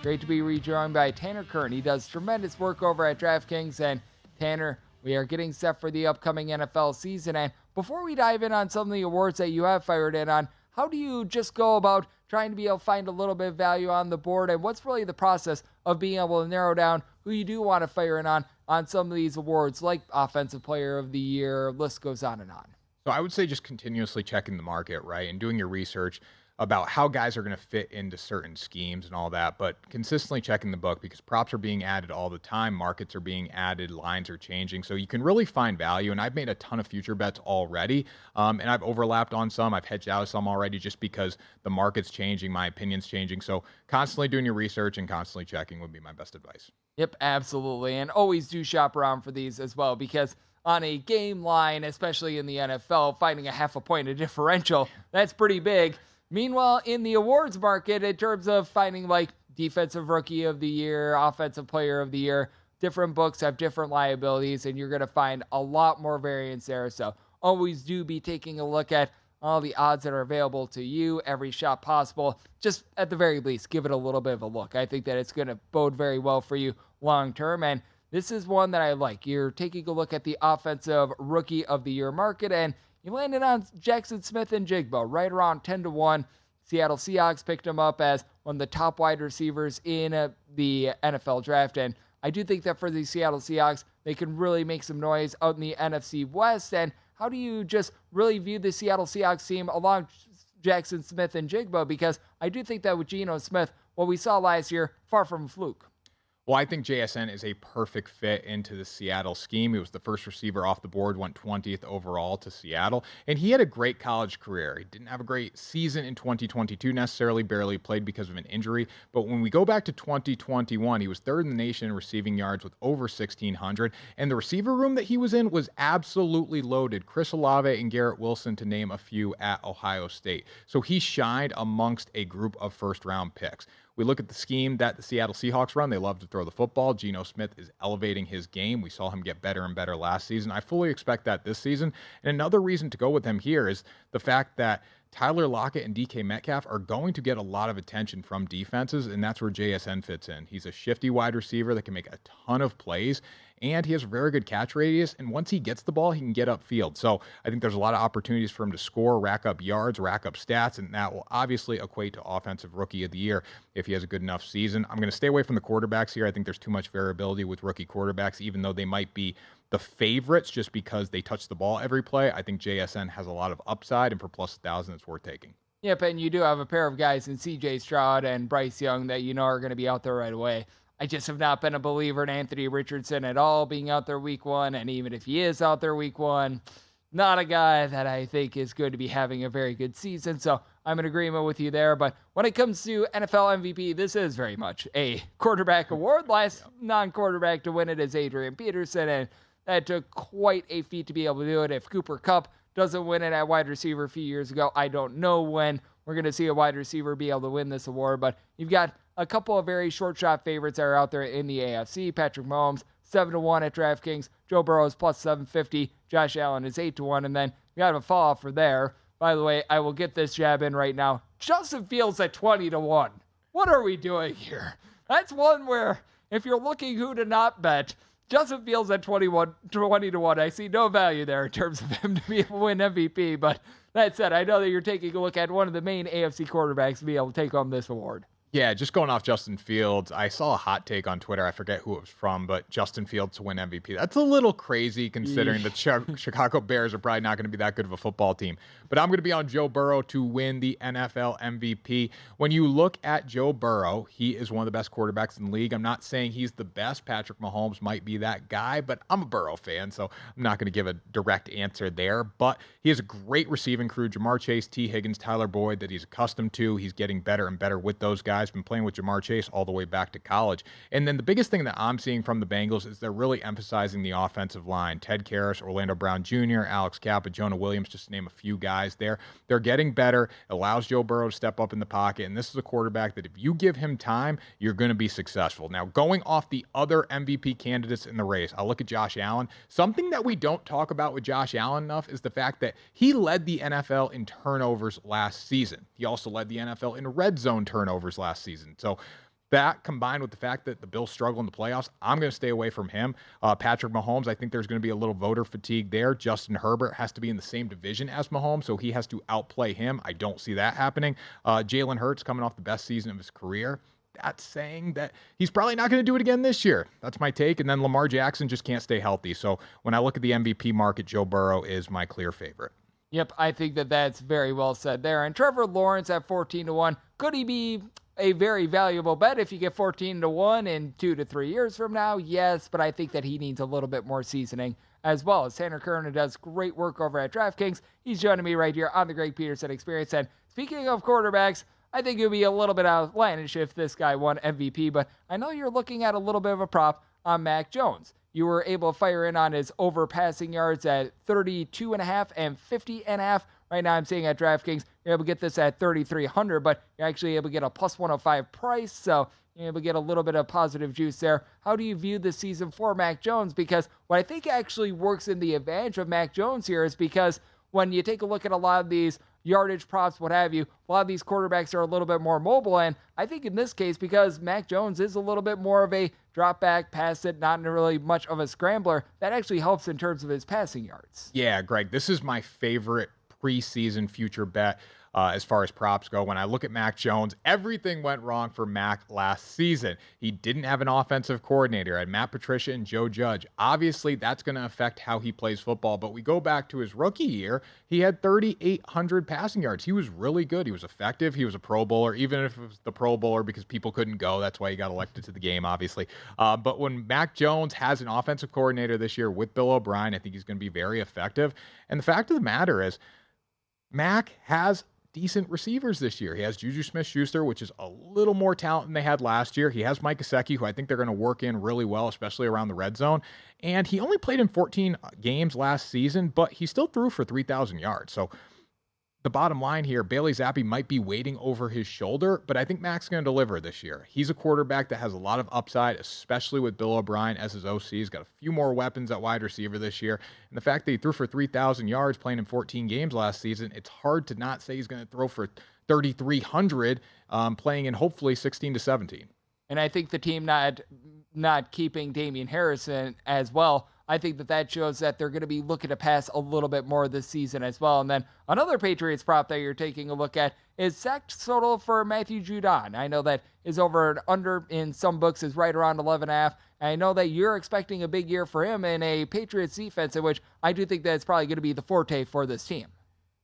great to be rejoined by Tanner Kern. He does tremendous work over at DraftKings. And Tanner, we are getting set for the upcoming NFL season. And before we dive in on some of the awards that you have fired in on, how do you just go about trying to be able to find a little bit of value on the board? And what's really the process of being able to narrow down who you do want to fire in on some of these awards, like Offensive Player of the Year, list goes on and on? So I would say just continuously checking the market, right, and doing your research about how guys are going to fit into certain schemes and all that, but consistently checking the book because props are being added all the time, markets are being added, lines are changing, so you can really find value. And I've made a ton of future bets already, and I've overlapped on some, I've hedged out of some already just because the market's changing, my opinion's changing. So constantly doing your research and constantly checking would be my best advice. Yep, absolutely. And always do shop around for these as well, because on a game line, especially in the NFL, finding a half a point of differential, that's pretty big. Meanwhile, in the awards market, in terms of finding like Defensive Rookie of the Year, Offensive Player of the Year, different books have different liabilities, and you're going to find a lot more variance there. So always do be taking a look at all the odds that are available to you, every shot possible. Just at the very least, give it a little bit of a look. I think that it's going to bode very well for you long term. And this is one that I like. You're taking a look at the Offensive Rookie of the Year market, and you landed on Jackson Smith-Njigba, right around 10-1. Seattle Seahawks picked him up as one of the top wide receivers in the NFL draft. And I do think that for the Seattle Seahawks, they can really make some noise out in the NFC West. And how do you just really view the Seattle Seahawks team along Jackson Smith-Njigba? Because I do think that with Geno Smith, what we saw last year, far from a fluke. Well, I think JSN is a perfect fit into the Seattle scheme. He was the first receiver off the board, went 20th overall to Seattle, and he had a great college career. He didn't have a great season in 2022 necessarily, barely played because of an injury, but when we go back to 2021, he was third in the nation in receiving yards with over 1,600, and the receiver room that he was in was absolutely loaded. Chris Olave and Garrett Wilson, to name a few, at Ohio State. So he shined amongst a group of first-round picks. We look at the scheme that the Seattle Seahawks run. They love to throw the football. Geno Smith is elevating his game. We saw him get better and better last season. I fully expect that this season. And another reason to go with him here is the fact that Tyler Lockett and DK Metcalf are going to get a lot of attention from defenses, and that's where JSN fits in. He's a shifty wide receiver that can make a ton of plays, and he has a very good catch radius, and once he gets the ball, he can get upfield. So I think there's a lot of opportunities for him to score, rack up yards, rack up stats, and that will obviously equate to Offensive Rookie of the Year if he has a good enough season. I'm going to stay away from the quarterbacks here. I think there's too much variability with rookie quarterbacks, even though they might be the favorites just because they touch the ball every play. I think JSN has a lot of upside, and for plus 1,000, it's worth taking. Yep, and you do have a pair of guys in C.J. Stroud and Bryce Young that you know are going to be out there right away. I just have not been a believer in Anthony Richardson at all being out there week one, and even if he is out there week one, not a guy that I think is going to be having a very good season. So I'm in agreement with you there. But when it comes to NFL MVP, this is very much a quarterback award. Last non-quarterback to win it is Adrian Peterson, and that took quite a feat to be able to do it. If Cooper Kupp doesn't win it at wide receiver a few years ago, I don't know when we're going to see a wide receiver be able to win this award. But you've got a couple of very short shot favorites that are out there in the AFC. Patrick Mahomes, 7-1 at DraftKings. Joe Burrow is plus 750. Josh Allen is 8-1. And then you got a fall off for there. By the way, I will get this jab in right now. Justin Fields at 20-1. What are we doing here? That's one where if you're looking who to not bet, Justin Fields at 20-1. I see no value there in terms of him to be able to win MVP. But that said, I know that you're taking a look at one of the main AFC quarterbacks to be able to take home this award. Yeah, just going off Justin Fields, I saw a hot take on Twitter. I forget who it was from, but Justin Fields to win MVP. That's a little crazy considering the Chicago Bears are probably not going to be that good of a football team. But I'm going to be on Joe Burrow to win the NFL MVP. When you look at Joe Burrow, he is one of the best quarterbacks in the league. I'm not saying he's the best. Patrick Mahomes might be that guy, but I'm a Burrow fan, so I'm not going to give a direct answer there. But he has a great receiving crew, Jamar Chase, T. Higgins, Tyler Boyd, that he's accustomed to. He's getting better and better with those guys. Been playing with Jamar Chase all the way back to college. And then the biggest thing that I'm seeing from the Bengals is they're really emphasizing the offensive line. Ted Karras, Orlando Brown Jr., Alex Kappa, Jonah Williams, just to name a few guys there. They're getting better. It allows Joe Burrow to step up in the pocket. And this is a quarterback that if you give him time, you're going to be successful. Now, going off the other MVP candidates in the race, I'll look at Josh Allen. Something that we don't talk about with Josh Allen enough is the fact that he led the NFL in turnovers last season. He also led the NFL in red zone turnovers last season. So that combined with the fact that the Bills struggle in the playoffs, I'm going to stay away from him. Patrick Mahomes, I think there's going to be a little voter fatigue there. Justin Herbert has to be in the same division as Mahomes, so he has to outplay him. I don't see that happening. Jalen Hurts coming off the best season of his career. That's saying that he's probably not going to do it again this year. That's my take. And then Lamar Jackson just can't stay healthy. So when I look at the MVP market, Joe Burrow is my clear favorite. Yep, I think that that's very well said there. And Trevor Lawrence at 14-1, could he be a very valuable bet if you get 14-1 in 2 to 3 years from now? Yes, but I think that he needs a little bit more seasoning as well. As Tanner Kern, who does great work over at DraftKings, he's joining me right here on the Greg Peterson Experience. And speaking of quarterbacks, I think it would be a little bit outlandish if this guy won MVP, but I know you're looking at a little bit of a prop on Mac Jones. You were able to fire in on his over passing yards at 32.5 and 50.5. Right now I'm seeing at DraftKings, you're able to get this at 3,300, but you're actually able to get a plus 105 price, so you're able to get a little bit of positive juice there. How do you view the season for Mac Jones? Because what I think actually works in the advantage of Mac Jones here is because when you take a look at a lot of these yardage props, what have you, a lot of these quarterbacks are a little bit more mobile. And I think in this case, because Mac Jones is a little bit more of a drop back, pass it, not really much of a scrambler, that actually helps in terms of his passing yards. Yeah, Greg, this is my favorite preseason future bet. As far as props go, when I look at Mac Jones, everything went wrong for Mac last season. He didn't have an offensive coordinator. Had Matt Patricia and Joe Judge. Obviously, that's going to affect how he plays football. But we go back to his rookie year, he had 3,800 passing yards. He was really good. He was effective. He was a Pro Bowler, even if it was the Pro Bowler because people couldn't go. That's why he got elected to the game, obviously. But when Mac Jones has an offensive coordinator this year with Bill O'Brien, I think he's going to be very effective. And the fact of the matter is, Mac has decent receivers this year. He has Juju Smith-Schuster, which is a little more talent than they had last year. He has Mike Gesicki, who I think they're going to work in really well, especially around the red zone. And he only played in 14 games last season, but he still threw for 3,000 yards. So the bottom line here, Bailey Zappi might be waiting over his shoulder, but I think Mac's going to deliver this year. He's a quarterback that has a lot of upside, especially with Bill O'Brien as his OC. He's got a few more weapons at wide receiver this year. And the fact that he threw for 3,000 yards playing in 14 games last season, it's hard to not say he's going to throw for 3,300 playing in hopefully 16 to 17. And I think the team not keeping Damian Harrison as well, I think that shows that they're going to be looking to pass a little bit more this season as well. And then another Patriots prop that you're taking a look at is sack total for Matthew Judon. I know that is over and under in some books is right around 11.5. I know that you're expecting a big year for him in a Patriots defense, in which I do think that it's probably going to be the forte for this team.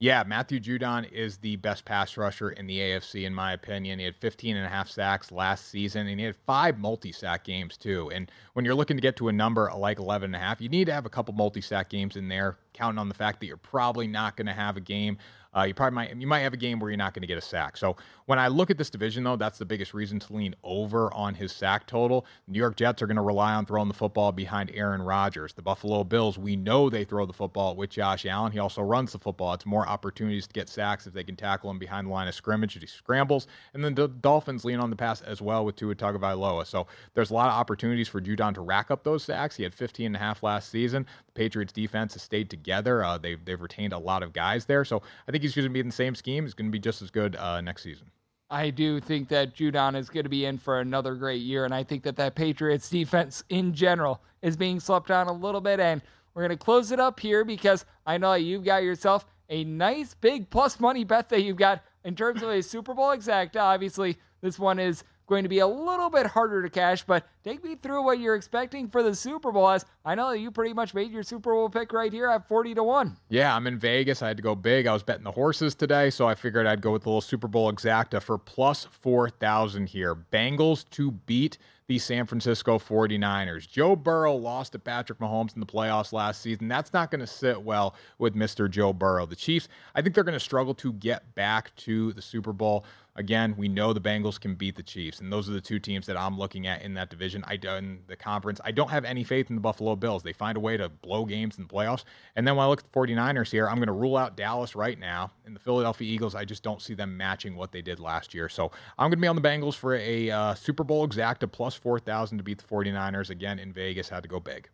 Yeah, Matthew Judon is the best pass rusher in the AFC, in my opinion. He had 15.5 sacks last season, and he had 5 multi-sack games, too. And when you're looking to get to a number like 11.5, you need to have a couple multi-sack games in there, counting on the fact that you're probably not going to have a game. You might have a game where you're not going to get a sack. So when I look at this division, though, that's the biggest reason to lean over on his sack total. The New York Jets are going to rely on throwing the football behind Aaron Rodgers. The Buffalo Bills, we know they throw the football with Josh Allen. He also runs the football. It's more opportunities to get sacks if they can tackle him behind the line of scrimmage if he scrambles. And then the Dolphins lean on the pass as well with Tua Tagovailoa. So there's a lot of opportunities for Judon to rack up those sacks. He had 15.5 last season. The Patriots defense has stayed together. They've retained a lot of guys there. So I think he's going to be in the same scheme. He's going to be just as good next season. I do think that Judon is going to be in for another great year, and I think that Patriots defense in general is being slept on a little bit, and we're going to close it up here because I know you've got yourself a nice big plus money bet that you've got in terms of a Super Bowl exacta. Obviously, this one is going to be a little bit harder to cash, but take me through what you're expecting for the Super Bowl, as I know that you pretty much made your Super Bowl pick right here at 40-1. Yeah, I'm in Vegas. I had to go big. I was betting the horses today, so I figured I'd go with the little Super Bowl exacta for plus 4,000 here. Bengals to beat the San Francisco 49ers. Joe Burrow lost to Patrick Mahomes in the playoffs last season. That's not going to sit well with Mr. Joe Burrow. The Chiefs, I think they're going to struggle to get back to the Super Bowl. Again, we know the Bengals can beat the Chiefs, and those are the two teams that I'm looking at in that division. In the conference, I don't have any faith in the Buffalo Bills. They find a way to blow games in the playoffs. And then when I look at the 49ers here, I'm going to rule out Dallas right now. And the Philadelphia Eagles, I just don't see them matching what they did last year. So I'm going to be on the Bengals for a Super Bowl exacta plus 4,000 to beat the 49ers. Again, in Vegas, had to go big.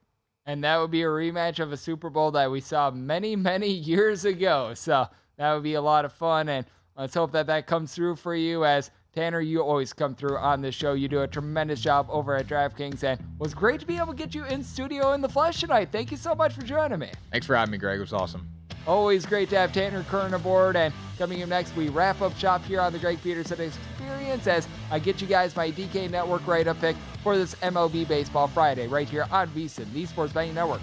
And that would be a rematch of a Super Bowl that we saw many, many years ago. So that would be a lot of fun, and let's hope that comes through for you, as Tanner, you always come through on this show. You do a tremendous job over at DraftKings, and it was great to be able to get you in studio in the flesh tonight. Thank you so much for joining me. Thanks for having me, Greg. It was awesome. Always great to have Tanner Kern aboard. And coming up next, we wrap up shop here on the Greg Peterson Experience as I get you guys my DK Network write-up pick for this MLB Baseball Friday right here on VSiN, the Sports Betting Network.